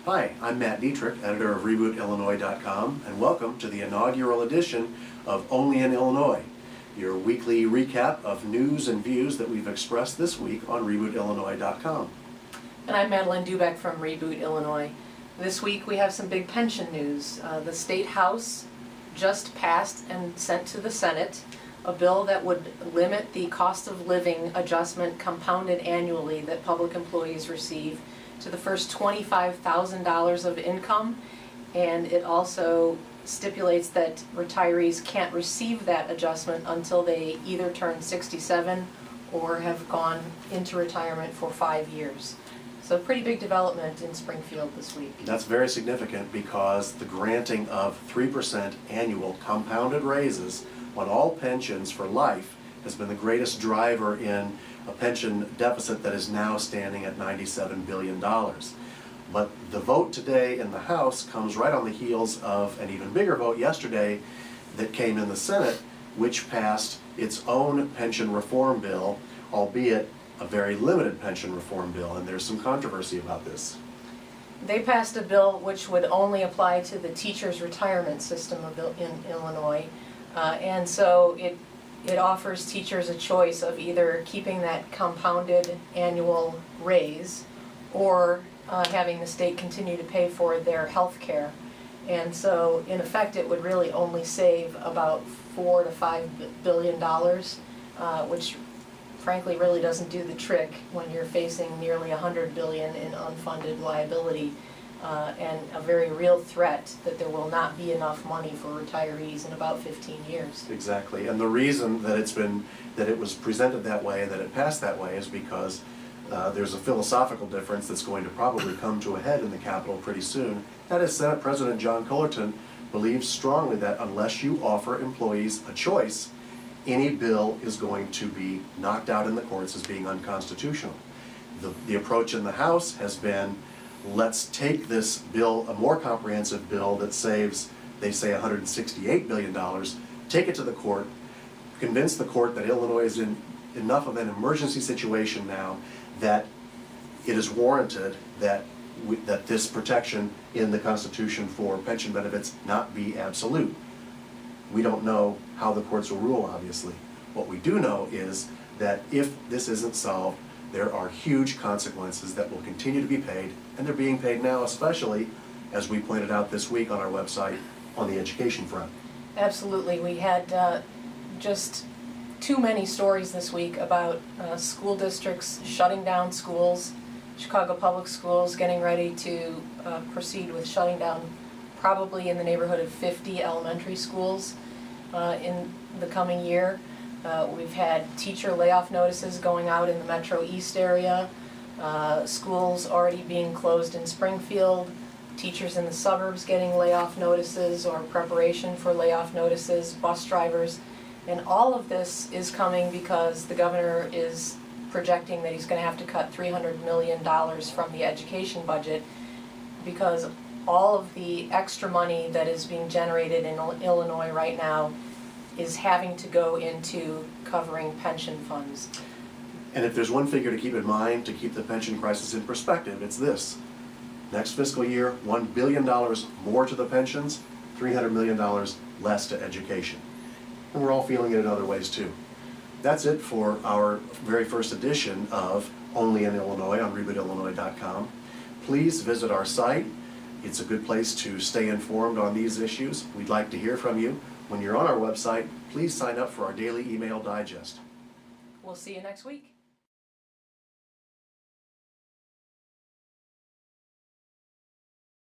Hi, I'm Matt Dietrich, editor of RebootIllinois.com, and welcome to the inaugural edition of Only in Illinois, your weekly recap of news and views that we've expressed this week on RebootIllinois.com. And I'm Madeline Dubeck from Reboot Illinois. This week we have some big pension news. The State House just passed and sent to the Senate a bill that would limit the cost of living adjustment compounded annually that public employees receive to the first $25,000 of income, and it also stipulates that retirees can't receive that adjustment until they either turn 67 or have gone into retirement for 5 years. So pretty big development in Springfield this week. That's very significant because the granting of 3% annual compounded raises on all pensions for life has been the greatest driver in a pension deficit that is now standing at $97 billion. But the vote today in the House comes right on the heels of an even bigger vote yesterday that came in the Senate, which passed its own pension reform bill, albeit a very limited pension reform bill, and there's some controversy about this. They passed a bill which would only apply to the teachers' retirement system in Illinois, and so it offers teachers a choice of either keeping that compounded annual raise or having the state continue to pay for their health care. And so in effect it would really only save about $4 to $5 billion, which frankly really doesn't do the trick when you're facing nearly $100 billion in unfunded liability and a very real threat that there will not be enough money for retirees in about 15 years. Exactly, and the reason that it was presented that way and that it passed that way is because there's a philosophical difference that's going to probably come to a head in the Capitol pretty soon. That is, Senate President John Cullerton believes strongly that unless you offer employees a choice, any bill is going to be knocked out in the courts as being unconstitutional. The approach in the House has been, let's take this bill, a more comprehensive bill that saves, they say, $168 billion, take it to the court, convince the court that Illinois is in enough of an emergency situation now that it is warranted that this protection in the Constitution for pension benefits not be absolute. We don't know how the courts will rule, obviously. What we do know is that if this isn't solved, there are huge consequences that will continue to be paid, and they're being paid now, especially, as we pointed out this week on our website, on the education front. Absolutely. We had just too many stories this week about school districts shutting down schools. Chicago Public Schools getting ready to proceed with shutting down probably in the neighborhood of 50 elementary schools in the coming year. We've had teacher layoff notices going out in the Metro East area, schools already being closed in Springfield, teachers in the suburbs getting layoff notices or preparation for layoff notices, bus drivers, and all of this is coming because the governor is projecting that he's going to have to cut $300 million from the education budget because all of the extra money that is being generated in Illinois right now is having to go into covering pension funds. And if there's one figure to keep in mind to keep the pension crisis in perspective, it's this. Next fiscal year, $1 billion more to the pensions, $300 million less to education. And we're all feeling it in other ways too. That's it for our very first edition of Only in Illinois on RebootIllinois.com. Please visit our site. It's a good place to stay informed on these issues. We'd like to hear from you. When you're on our website, please sign up for our daily email digest. We'll see you next week.